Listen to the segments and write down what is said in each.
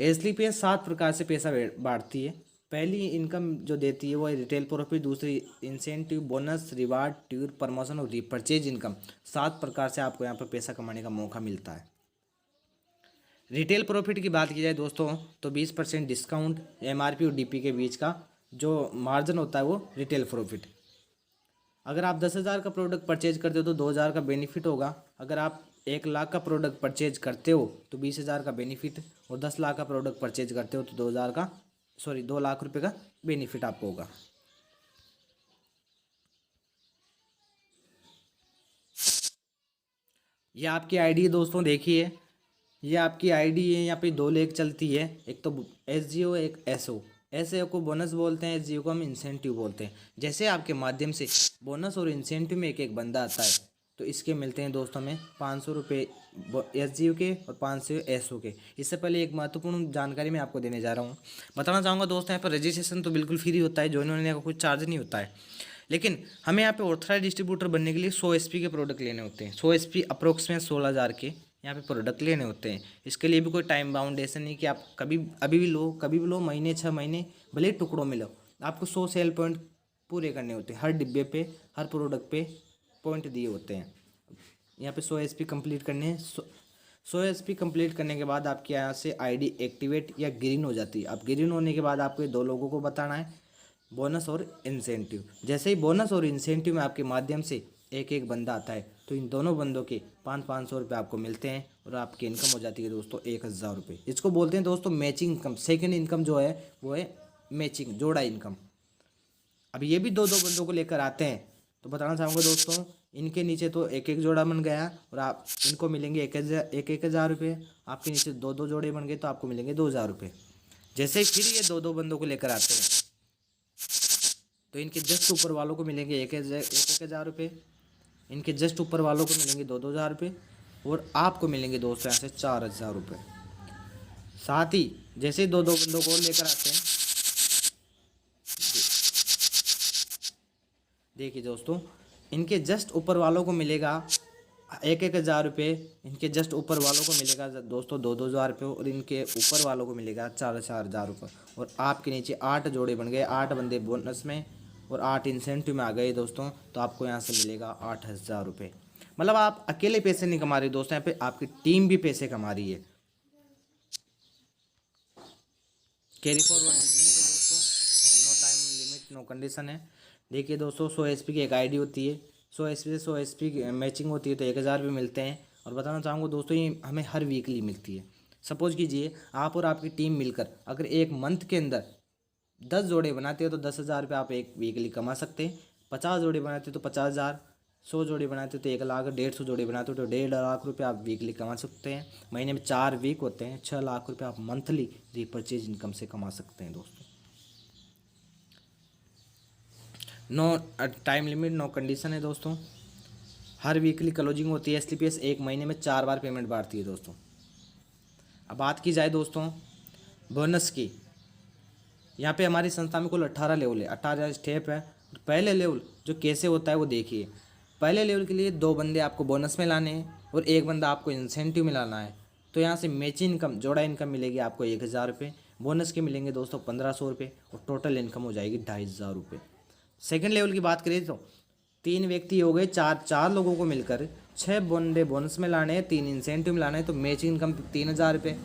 एसलीपीएस 7 प्रकार से पैसा बांटती है। पहली इनकम जो देती है वो है रिटेल प्रॉफिट, दूसरी incentive, bonus, reward, tour, promotion और रीपरचेज इनकम। 7 प्रकार से आपको यहाँ पर पैसा कमाने का मौका मिलता है। रिटेल प्रॉफिट की बात की जाए दोस्तों तो 20% डिस्काउंट एमआरपी और डीपी के बीच का जो मार्जिन होता है वो रिटेल प्रॉफिट। अगर आप 10,000 का प्रोडक्ट परचेज करते हो तो 2,000 का बेनिफिट होगा। अगर आप 1 लाख का प्रोडक्ट परचेज करते हो तो 20,000 का बेनिफिट, और 10 लाख का प्रोडक्ट परचेज करते हो तो 2 लाख रुपए का बेनिफिट आपको होगा। ये आपकी आईडी है दोस्तों, देखिए ये आपकी आईडी है। यहाँ पे 2 लेख चलती है, एक तो एसजीओ एक एसओ। एसओ को बोनस बोलते हैं, एसजीओ को हम इंसेंटिव बोलते हैं। जैसे आपके माध्यम से बोनस और इंसेंटिव में एक एक बंदा आता है तो इसके मिलते हैं दोस्तों में 500 रुपये एसजीओ के और 500 एसओ के। इससे पहले एक महत्वपूर्ण जानकारी मैं आपको देने जा रहा हूँ, बताना चाहूँगा दोस्तों। यहाँ पर रजिस्ट्रेशन तो बिल्कुल फ्री होता है, ज्वाइन होने का कोई चार्ज नहीं होता है। लेकिन हमें यहाँ पे ऑथराइज डिस्ट्रीब्यूटर बनने के लिए 100 एसपी के प्रोडक्ट लेने होते हैं। 100 एसपी अप्रोक्सीमेट 16,000 के यहाँ पे प्रोडक्ट लेने होते हैं। इसके लिए भी कोई टाइम बाउंडेशन नहीं कि आप कभी अभी भी लो, कभी भी लो, महीने 6 महीने भले ही टुकड़ों में लो, आपको 100 सेल पॉइंट पूरे करने होते हैं। हर डिब्बे पे, हर प्रोडक्ट पे पॉइंट दिए होते हैं। यहाँ पे 100 एसपी कंप्लीट करने हैं। 100 एसपी कंप्लीट करने के बाद आपके यहाँ से आईडी एक्टिवेट या ग्रीन हो जाती है। अब ग्रीन होने के बाद आपको 2 लोगों को बताना है, बोनस और इंसेंटिव। जैसे ही बोनस और इंसेंटिव में आपके माध्यम से एक एक बंदा आता है तो इन दोनों बंदों के 500 रुपये आपको मिलते हैं और आपकी इनकम हो जाती है दोस्तों 1,000 रुपये। इसको बोलते हैं दोस्तों मैचिंग इनकम। सेकंड इनकम जो है वो है मैचिंग, जोड़ा इनकम। अब ये भी 2-2 बंदों को लेकर आते हैं तो बताना चाहूँगा दोस्तों, इनके नीचे तो एक एक जोड़ा बन गया और आप इनको मिलेंगे 1,000 रुपये। आपके नीचे 2-2 जोड़े बन गए तो आपको मिलेंगे 2,000 रुपये। जैसे ही फिर ये 2-2 बंदों को लेकर आते हैं तो इनके जस्ट ऊपर वालों को मिलेंगे 1,000 रुपये, इनके जस्ट ऊपर वालों को मिलेंगे 2,000 रुपये और आपको मिलेंगे दोस्तों यहाँ से 4,000 रुपये। साथ ही जैसे 2-2 बंदों को लेकर आते हैं, देखिए दोस्तों, इनके जस्ट ऊपर वालों को मिलेगा 1,000 रुपये, इनके जस्ट ऊपर वालों को मिलेगा दोस्तों 2,000 रुपये और इनके ऊपर वालों को मिलेगा 4,000 रुपये। और आपके नीचे 8 जोड़े बन गए, 8 बंदे बोनस में और 8 इंसेंटिव में आ गए दोस्तों, तो आपको यहाँ से मिलेगा 8,000 रुपये। मतलब आप अकेले पैसे नहीं कमा रहे दोस्तों, यहाँ पे आपकी टीम भी पैसे कमा रही है। कैरी फॉरवर्ड दोस्तों, no time limit, no condition है। देखिए दोस्तों, 100 एसपी की एक आईडी होती है, 100 एसपी से 100 एसपी की मैचिंग होती है तो 1,000 रुपये मिलते हैं। और बताना चाहूँगा दोस्तों, ये हमें हर वीकली मिलती है। सपोज कीजिए आप और आपकी टीम मिलकर अगर एक मंथ के अंदर 10 जोड़े बनाते हो तो 10,000 रुपये आप एक वीकली कमा सकते हैं। 50 जोड़े बनाते हो तो 50,000, 100 जोड़े बनाते हो तो 1 लाख, 150 जोड़े बनाते हो तो 1.5 लाख रुपये आप वीकली कमा सकते हैं। महीने में 4 वीक होते हैं, 6 लाख रुपये आप मंथली रीपरचेज इनकम से कमा सकते हैं दोस्तों। No time limit, no condition है दोस्तों। हर वीकली क्लोजिंग होती है। एसलीपीएस एक महीने में 4 बार पेमेंट बांटती है दोस्तों। अब बात की जाए दोस्तों बोनस की, यहाँ पे हमारी संस्था में कुल 18 लेवल है, 18 स्टेप है। पहले लेवल जो कैसे होता है वो देखिए। पहले लेवल के लिए 2 बंदे आपको बोनस में लाने हैं और 1 बंदा आपको इंसेंटिव में लाना है। तो यहाँ से मैचिंग इनकम, जोड़ा इनकम मिलेगी आपको 1,000 रुपये, बोनस के मिलेंगे दोस्तों 1,500 रुपये और टोटल इनकम हो जाएगी 2,500 रुपये। सेकेंड लेवल की बात करें तो 3 व्यक्ति हो गए, 4 लोगों को मिलकर 6 बंदे बोनस में लाने हैं, 3 इंसेंटिव में लाने हैं तो मैचिंग इनकम 3,000 रुपये,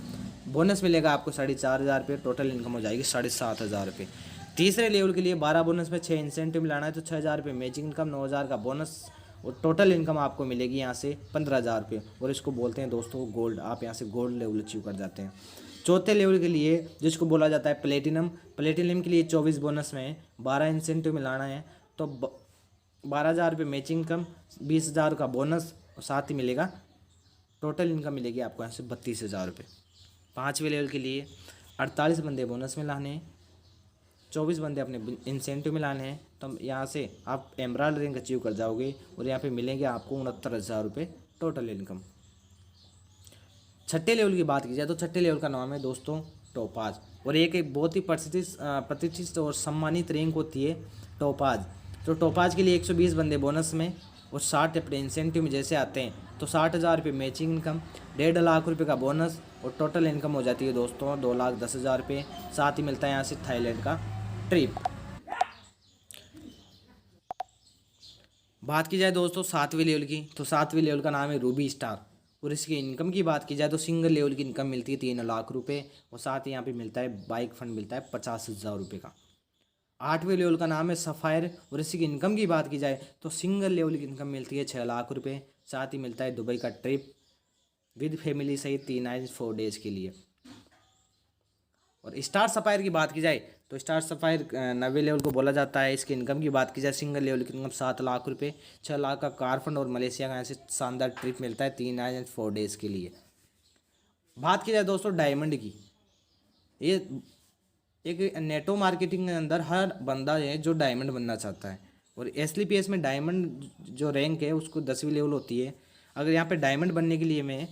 बोनस मिलेगा आपको 4,500 रुपये, टोटल इनकम हो जाएगी 7,500 रुपये। तीसरे लेवल के लिए 12 बोनस में 6 इंसेंटिव लाना है तो 6,000 रुपये मैचिंग इनकम, 9,000 का बोनस और टोटल इनकम आपको मिलेगी यहाँ से 15,000 रुपये। और इसको बोलते हैं दोस्तों गोल्ड। आप यहाँ से गोल्ड लेवल अचीव कर जाते हैं। चौथे लेवल के लिए जिसको बोला जाता है प्लेटिनम, प्लेटिनम के लिए 24 बोनस में 12 इंसेंटिव में लाना है तो 12,000 रुपये मैचिंग इनकम, 20,000 का बोनस और साथ ही मिलेगा टोटल इनकम मिलेगी आपको यहाँ से 32,000 रुपये। 5वें लेवल के लिए 48 बंदे बोनस में लाने हैं, 24 बंदे अपने इंसेंटिव में लाने हैं तो यहाँ से आप एमराल्ड रैंक अचीव कर जाओगे और यहाँ पे मिलेंगे आपको 69,000 रुपये टोटल इनकम। छठे लेवल की बात की जाए तो छठे लेवल का नाम है दोस्तों टोपाज और एक बहुत ही प्रतिष्ठित और सम्मानित रैंक होती है टोपाज। तो टोपाज के लिए 120 बंदे बोनस में और 60 अपने इंसेंटिव में जैसे आते हैं तो 60,000 रुपये मैचिंग इनकम, 1.5 लाख रुपये का बोनस और टोटल इनकम हो जाती है दोस्तों 2,10,000 रुपये। साथ ही मिलता है यहाँ से थाईलैंड का ट्रिप। बात की जाए दोस्तों 7वीं लेवल की, तो 7वीं लेवल का नाम है रूबी स्टार। और इसकी इनकम की बात की जाए तो सिंगल लेवल की इनकम मिलती है 3 लाख रुपये। और साथ ही यहाँ पे मिलता है बाइक फंड मिलता है 50,000 रुपये का। 8वें लेवल का नाम है सफ़ायर। और इसकी इनकम की बात की जाए तो सिंगल लेवल की इनकम मिलती है 6 लाख रुपये। साथ ही मिलता है दुबई का ट्रिप विद फैमिली सहित 3 नाइट 4 डेज के लिए। और स्टार सफ़ायर की बात की जाए तो स्टार सफ़ायर 90 लेवल को बोला जाता है। इसकी इनकम की बात की जाए सिंगल लेवल की इनकम 7 लाख रुपये, 6 लाख का कार फंड और मलेशिया का यहाँ से शानदार ट्रिप मिलता है 3 नाइट 4 डेज़ के लिए। बात की जाए दोस्तों डायमंड की, ये एक नेटो मार्केटिंग के अंदर हर बंदा है जो डायमंड बनना चाहता है। और SLPS में डायमंड जो रैंक है उसको 10वीं लेवल होती है। अगर यहाँ पे डायमंड बनने के लिए मैं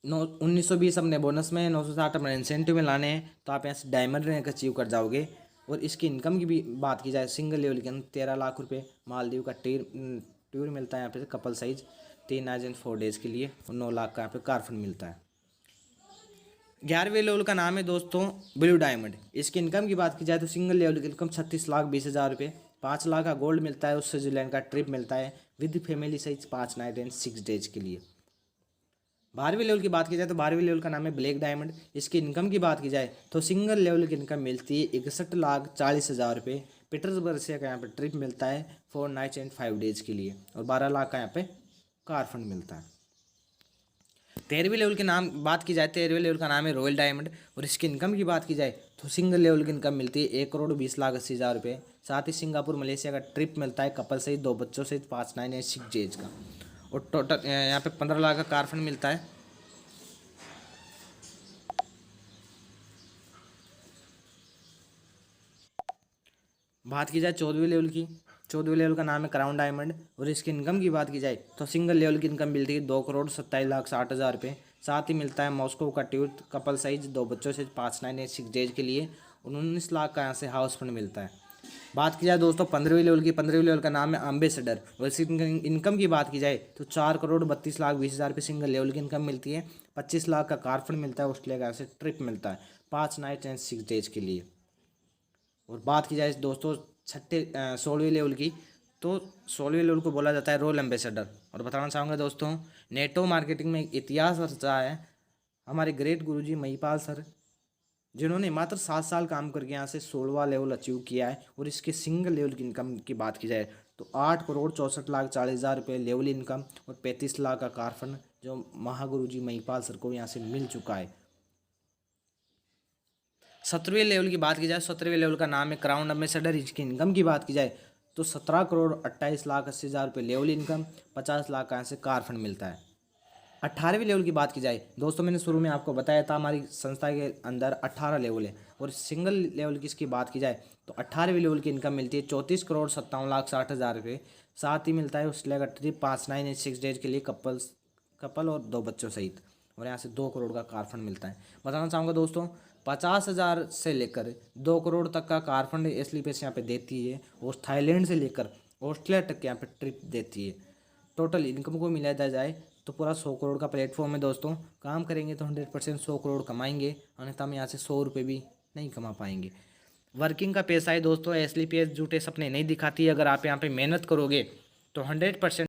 1920 अपने बोनस में 960 अपने इंसेंटिव में लाने हैं, तो आप यहाँ से डायमंड रैंक अचीव कर जाओगे। और इसकी इनकम की भी बात की जाए सिंगल लेवल के अंदर 13 लाख रुपए मालदीव का टूर मिलता है यहाँ पे कपल साइज 3 नाइट 4 डेज़ के लिए। और 9 लाख का यहाँ पे कार फंड मिलता है। 11वें लेवल का नाम है दोस्तों ब्लू डायमंड। इसकी इनकम की बात की जाए तो सिंगल लेवल की इनकम 36,20,000 रुपये, 5 लाख का गोल्ड मिलता है और स्विट्जरलैंड का ट्रिप मिलता है विद फैमिली सहित 5 नाइट एंड 6 डेज के लिए। 12वीं लेवल की बात की जाए तो 12वीं लेवल का नाम है ब्लैक डायमंड। इसकी इनकम की बात की जाए तो सिंगल लेवल की इनकम मिलती है 61,40,000 रुपये। पीटर्सबर्ग से का यहाँ पे ट्रिप मिलता है 4 नाइट्स एंड 5 डेज के लिए। और 12 लाख का यहाँ पे कार फंड मिलता है। 13वीं लेवल के नाम बात की जाए 13वीं लेवल का नाम है रॉयल डायमंड। और इसकी इनकम की बात की जाए तो सिंगल लेवल की इनकम मिलती है 1,20,80,000 रुपये। साथ ही सिंगापुर मलेशिया का ट्रिप मिलता है कपल सहित 2 बच्चों सहित 5 नाइन एंड 6 डेज का। और टोटल यहाँ पे 15 लाख का कार फंड मिलता है। बात की जाए 14वीं लेवल की, 14वीं लेवल का नाम है क्राउन डायमंड। और इसकी इनकम की बात की जाए तो सिंगल लेवल की इनकम मिलती है 2,27,60,000 रुपये। साथ ही मिलता है मॉस्को का टूर कपल साइज 2 बच्चों से 5 नाइन एंड 6 डेज के लिए। 19 लाख का यहाँ से हाउस फंड मिलता है। बात की जाए दोस्तों 15वीं लेवल की, 15वीं लेवल का नाम है अम्बेसडर। और इसकी इनकम की बात की जाए तो 4,32,20,000 रुपये सिंगल लेवल की इनकम मिलती है। 25 लाख का कार फंड मिलता है। ऑस्ट्रेलिया का यहाँ से ट्रिप मिलता है 5 नाइट एंड 6 डेज के लिए। और बात की जाए दोस्तों 16वीं लेवल की, तो 16वीं लेवल को बोला जाता है रॉयल एम्बेसडर। और बताना चाहूँगा दोस्तों नेटो मार्केटिंग में एक इतिहास रचा है हमारे ग्रेट गुरुजी महिपाल सर, जिन्होंने मात्र 7 साल काम करके यहाँ से 16वां लेवल अचीव किया है। और इसके सिंगल लेवल की इनकम की बात की जाए तो 8,64,40,000 रुपये लेवल इनकम और 35 लाख का कार फंड जो महागुरुजी महिपाल सर को यहाँ से मिल चुका है। 17वें लेवल की बात की जाए 17वें लेवल का नाम है क्राउन एम्बेसडर। इसकी इनकम की बात की जाए तो 17,28,80,000 रुपये लेवल इनकम, 50 लाख का यहाँ से कार फंड मिलता है। 18वीं लेवल की बात की जाए दोस्तों मैंने शुरू में आपको बताया था हमारी संस्था के अंदर 18 लेवल है। और सिंगल लेवल की इसकी बात की जाए तो 18वीं लेवल की इनकम मिलती है 34,57,60,000 रुपये। साथ ही मिलता है ऑस्ट्रेलिया का ट्रिप 5 नाइन 6 डेज के लिए कपल और 2 बच्चों सहित। और यहाँ से 2 करोड़ का कार फंड मिलता है। बताना चाहूँगा दोस्तों 50,000 से लेकर 2 करोड़ तक का कार फंड SLPS यहाँ पे देती है। और थाईलैंड से लेकर ऑस्ट्रेलिया तक यहाँ पे ट्रिप देती है। टोटल इनकम को मिलाया जाए तो पूरा 100 करोड़ का प्लेटफॉर्म है दोस्तों। काम करेंगे तो 100% 100 करोड़ कमाएंगे, अन्यथा हम यहाँ से 100 रुपये भी नहीं कमा पाएंगे। वर्किंग का पैसा है दोस्तों। SLPS झूठे सपने नहीं दिखाती। अगर आप यहाँ पे मेहनत करोगे तो 100%